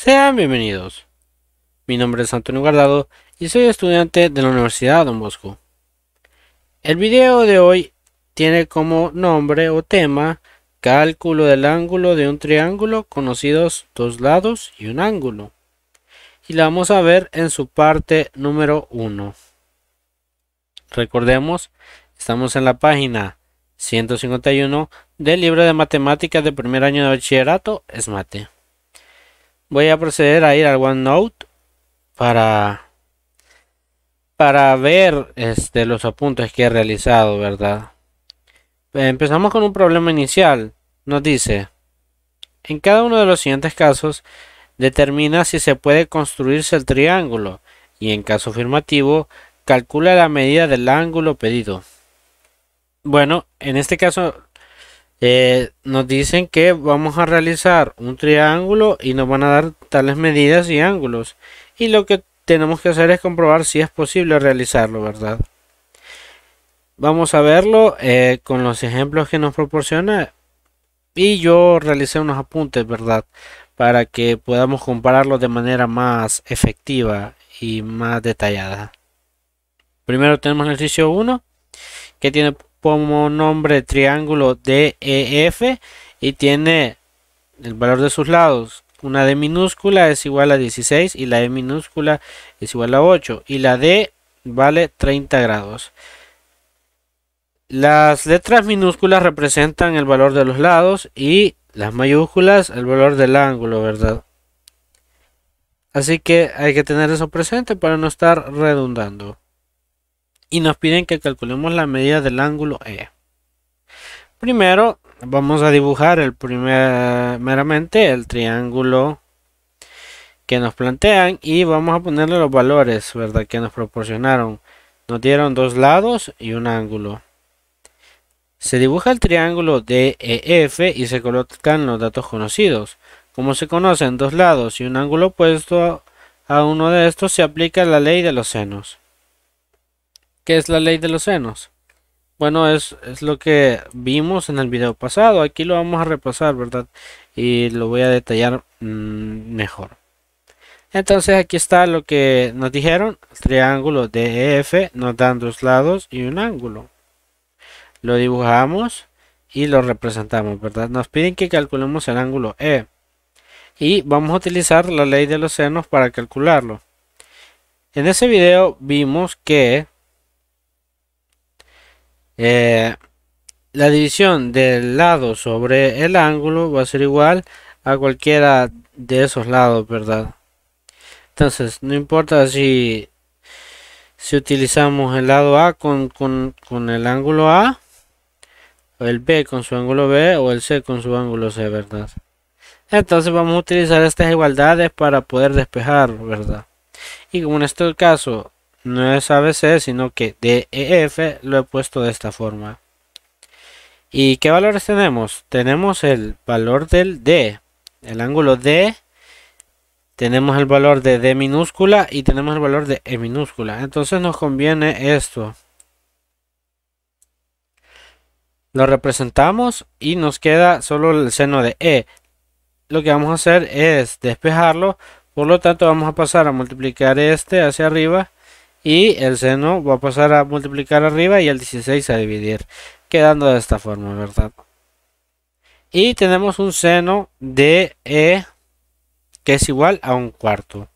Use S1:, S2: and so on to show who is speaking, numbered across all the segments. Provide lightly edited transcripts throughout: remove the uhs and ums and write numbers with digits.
S1: Sean bienvenidos. Mi nombre es Antonio Guardado y soy estudiante de la Universidad Don Bosco. El video de hoy tiene como nombre o tema cálculo del ángulo de un triángulo conocidos dos lados y un ángulo. Y la vamos a ver en su parte número 1. Recordemos, estamos en la página 151 del libro de matemáticas de primer año de bachillerato, ESMATE. Voy a proceder a ir al OneNote para ver los apuntes que he realizado, ¿verdad? Empezamos con un problema inicial. Nos dice, en cada uno de los siguientes casos, determina si se puede construirse el triángulo y en caso afirmativo, calcula la medida del ángulo pedido. Bueno, en este caso nos dicen que vamos a realizar un triángulo y nos van a dar tales medidas y ángulos. Y lo que tenemos que hacer es comprobar si es posible realizarlo, ¿verdad? Vamos a verlo con los ejemplos que nos proporciona. Y yo realicé unos apuntes, ¿verdad? Para que podamos compararlo de manera más efectiva y más detallada. Primero tenemos el ejercicio 1, que tiene como nombre triángulo DEF y tiene el valor de sus lados. Una D minúscula es igual a 16 y la E minúscula es igual a 8 y la D vale 30 grados. Las letras minúsculas representan el valor de los lados y las mayúsculas el valor del ángulo, ¿verdad? Así que hay que tener eso presente para no estar redundando. Y nos piden que calculemos la medida del ángulo E. Primero vamos a dibujar meramente el triángulo que nos plantean y vamos a ponerle los valores, ¿verdad? Que nos proporcionaron. Nos dieron dos lados y un ángulo. Se dibuja el triángulo DEF y se colocan los datos conocidos. Como se conocen dos lados y un ángulo opuesto a uno de estos, se aplica la ley de los senos. ¿Qué es la ley de los senos? Bueno, es lo que vimos en el video pasado. Aquí lo vamos a repasar, ¿verdad? Y lo voy a detallar mejor. Entonces aquí está lo que nos dijeron. El triángulo DEF nos dan dos lados y un ángulo. Lo dibujamos y lo representamos, ¿verdad? Nos piden que calculemos el ángulo E. Y vamos a utilizar la ley de los senos para calcularlo. En ese video vimos que la división del lado sobre el ángulo va a ser igual a cualquiera de esos lados, ¿verdad? Entonces, no importa si utilizamos el lado A con el ángulo A, o el B con su ángulo B, o el C con su ángulo C, ¿verdad? Entonces vamos a utilizar estas igualdades para poder despejar, ¿verdad? Y como en este caso no es ABC, sino que DEF, lo he puesto de esta forma. ¿Y qué valores tenemos? Tenemos el valor del D, el ángulo D, tenemos el valor de D minúscula y tenemos el valor de E minúscula. Entonces nos conviene esto. Lo representamos y nos queda solo el seno de E. Lo que vamos a hacer es despejarlo, por lo tanto vamos a pasar a multiplicar este hacia arriba y el seno va a pasar a multiplicar arriba y el 16 a dividir, quedando de esta forma, ¿verdad? Y tenemos un seno de E que es igual a un cuarto.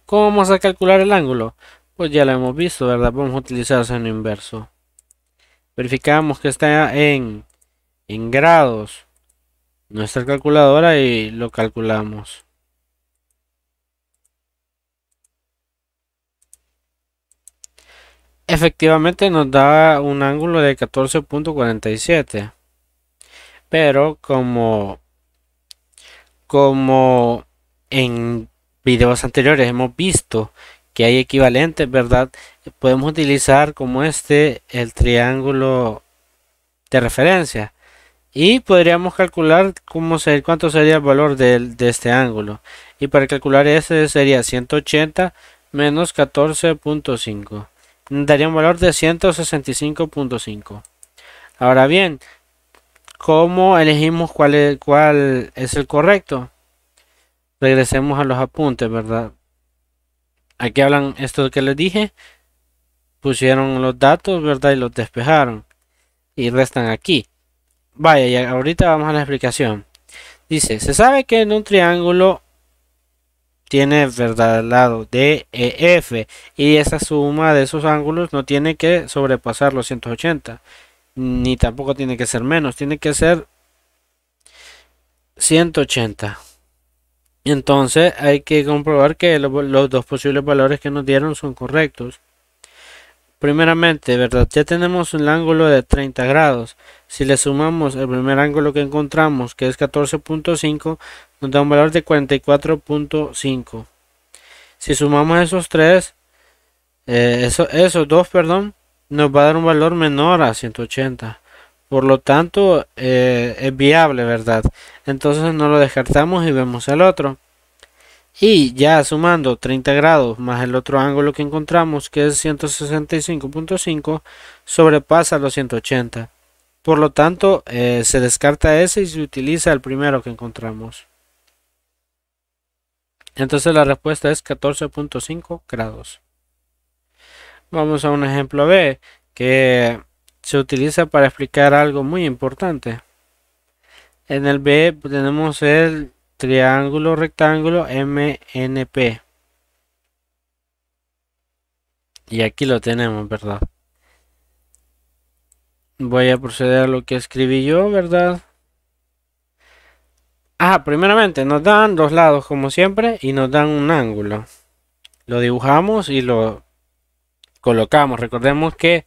S1: ¿Cómo vamos a calcular el ángulo? Pues ya lo hemos visto, ¿verdad? Vamos a utilizar seno inverso. Verificamos que está en grados nuestra calculadora y lo calculamos. Efectivamente nos da un ángulo de 14.47, pero como en videos anteriores hemos visto que hay equivalentes, ¿verdad? Podemos utilizar como el triángulo de referencia y podríamos calcular cuánto sería el valor de este ángulo. Y para calcular ese sería 180 menos 14.5. Daría un valor de 165.5. Ahora bien, ¿cómo elegimos cuál es el correcto? regresemos a los apuntes, ¿verdad? Aquí hablan esto que les dije, pusieron los datos, ¿verdad? Y los despejaron y restan aquí. Vaya, y ahorita vamos a la explicación. Dice, se sabe que en un triángulo tiene, ¿verdad?, el lado DEF y esa suma de esos ángulos no tiene que sobrepasar los 180, ni tampoco tiene que ser menos, tiene que ser 180. Entonces hay que comprobar que los dos posibles valores que nos dieron son correctos. Primeramente, ¿verdad? Ya tenemos un ángulo de 30 grados. Si le sumamos el primer ángulo que encontramos, que es 14.5, nos da un valor de 44.5. Si sumamos esos tres, esos dos, perdón, nos va a dar un valor menor a 180. Por lo tanto, es viable, ¿verdad? Entonces no lo descartamos y vemos el otro. Y ya sumando 30 grados más el otro ángulo que encontramos, que es 165.5, sobrepasa los 180. Por lo tanto, se descarta ese y se utiliza el primero que encontramos. Entonces la respuesta es 14.5 grados. Vamos a un ejemplo B que se utiliza para explicar algo muy importante. En el B tenemos el triángulo rectángulo MNP. Y aquí lo tenemos, ¿verdad? Voy a proceder a lo que escribí yo, ¿verdad? Primeramente nos dan dos lados como siempre y nos dan un ángulo. Lo dibujamos y lo colocamos. Recordemos que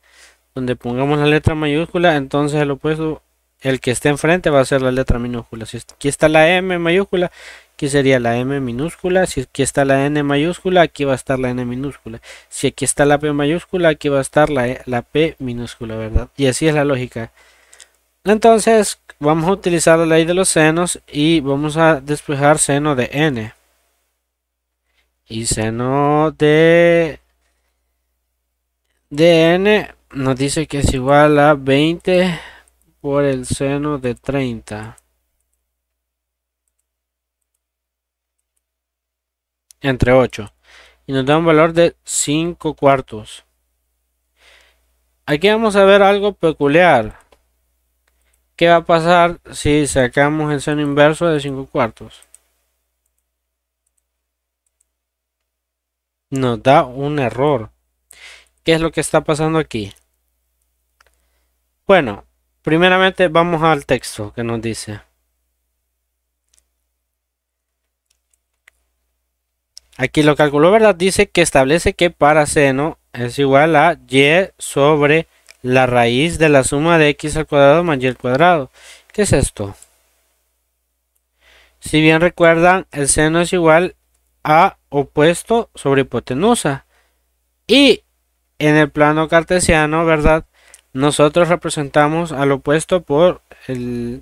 S1: donde pongamos la letra mayúscula, entonces el opuesto, el que esté enfrente va a ser la letra minúscula. Si aquí está la M mayúscula, aquí sería la M minúscula. Si aquí está la N mayúscula, aquí va a estar la N minúscula. Si aquí está la P mayúscula, aquí va a estar la P minúscula, ¿verdad? Y así es la lógica. Entonces vamos a utilizar la ley de los senos y vamos a despejar seno de N. Y seno de N nos dice que es igual a 20 por el seno de 30 entre 8 y nos da un valor de 5 cuartos. Aquí vamos a ver algo peculiar. ¿Qué va a pasar si sacamos el seno inverso de 5 cuartos? Nos da un error. ¿Qué es lo que está pasando aquí? Bueno, primeramente vamos al texto que nos dice. Aquí lo calculó, ¿verdad? Dice que establece que para seno es igual a y sobre la raíz de la suma de x al cuadrado más y al cuadrado. ¿Qué es esto? Si bien recuerdan, el seno es igual a opuesto sobre hipotenusa. Y en el plano cartesiano, ¿verdad? Nosotros representamos al opuesto por y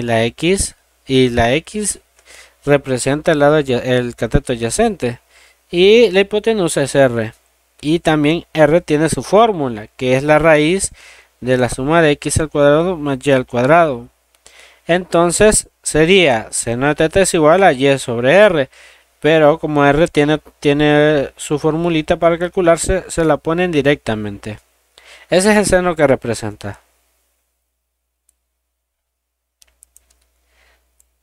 S1: la x representa el lado el cateto adyacente y la hipotenusa es r. Y también r tiene su fórmula, que es la raíz de la suma de x al cuadrado más y al cuadrado. Entonces sería seno de teta es igual a y sobre r. Pero como r tiene su formulita para calcularse, se la ponen directamente. Ese es el seno que representa.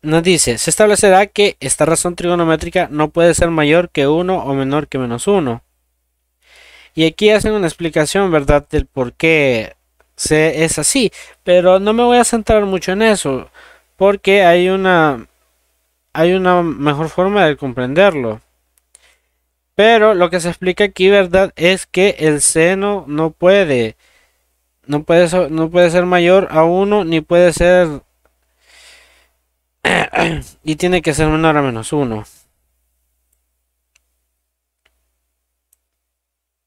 S1: Nos dice, se establecerá que esta razón trigonométrica no puede ser mayor que 1 o menor que menos 1. Y aquí hacen una explicación, ¿verdad?, del por qué es así. Pero no me voy a centrar mucho en eso, porque hay una mejor forma de comprenderlo. Pero lo que se explica aquí, ¿verdad?, es que el seno no puede ser mayor a 1 ni puede ser y tiene que ser menor a menos 1.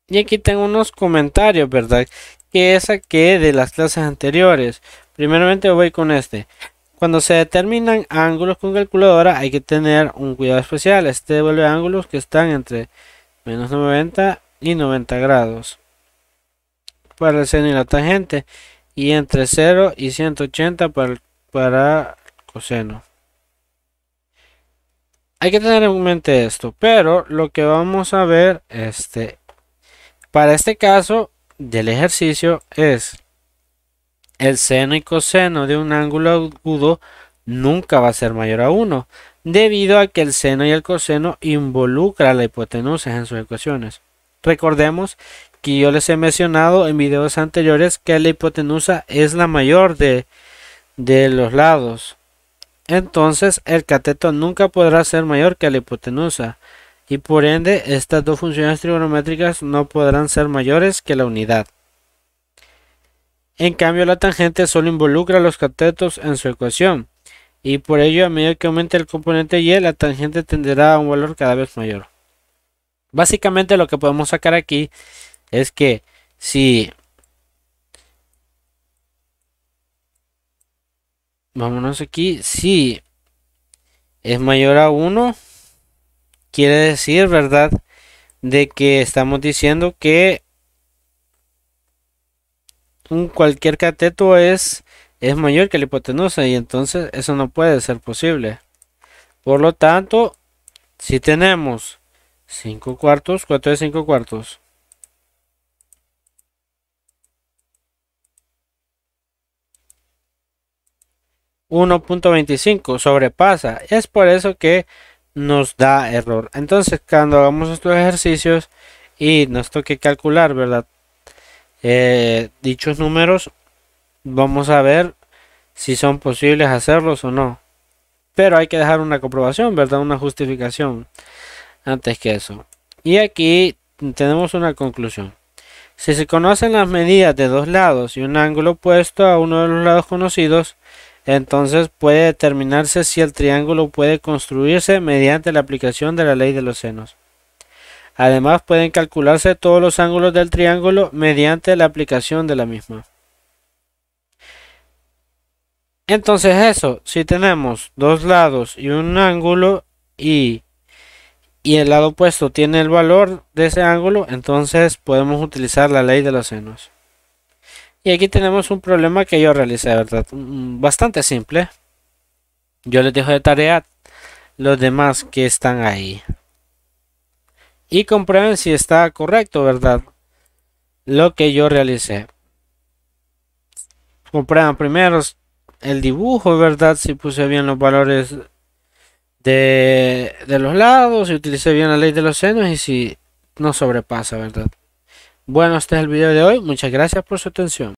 S1: Y aquí tengo unos comentarios, ¿verdad?, que saqué de las clases anteriores. Primeramente voy con este. Cuando se determinan ángulos con calculadora hay que tener un cuidado especial. Este devuelve ángulos que están entre menos 90 y 90 grados para el seno y la tangente, y entre 0 y 180 para el coseno. Hay que tener en mente esto, pero lo que vamos a ver para este caso del ejercicio es el seno y coseno de un ángulo agudo nunca va a ser mayor a 1, debido a que el seno y el coseno involucran la hipotenusa en sus ecuaciones. Recordemos que yo les he mencionado en videos anteriores que la hipotenusa es la mayor de los lados. Entonces el cateto nunca podrá ser mayor que la hipotenusa y por ende estas dos funciones trigonométricas no podrán ser mayores que la unidad. En cambio la tangente solo involucra a los catetos en su ecuación y por ello a medida que aumente el componente y la tangente tenderá a un valor cada vez mayor. Básicamente lo que podemos sacar aquí es que si vámonos aquí, si es mayor a 1, quiere decir, ¿verdad?, de que estamos diciendo que cualquier cateto es mayor que la hipotenusa y entonces eso no puede ser posible. Por lo tanto, si tenemos 5 cuartos, ¿cuánto es 5 cuartos? 1.25 sobrepasa. Es por eso que nos da error. Entonces, cuando hagamos estos ejercicios y nos toque calcular, ¿verdad?, dichos números, vamos a ver si son posibles hacerlos o no. Pero hay que dejar una comprobación, ¿verdad?, una justificación antes que eso. Y aquí tenemos una conclusión. Si se conocen las medidas de dos lados y un ángulo opuesto a uno de los lados conocidos, entonces puede determinarse si el triángulo puede construirse mediante la aplicación de la ley de los senos. Además, pueden calcularse todos los ángulos del triángulo mediante la aplicación de la misma. Entonces eso, si tenemos dos lados y un ángulo y el lado opuesto tiene el valor de ese ángulo, entonces podemos utilizar la ley de los senos. Y aquí tenemos un problema que yo realicé, ¿verdad? Bastante simple. Yo les dejo de tarea los demás que están ahí. Y comprueben si está correcto, ¿verdad?, lo que yo realicé. Comprueban primero el dibujo, ¿verdad?, si puse bien los valores de los lados, si utilicé bien la ley de los senos y si no sobrepasa, ¿verdad? Bueno, este es el video de hoy. Muchas gracias por su atención.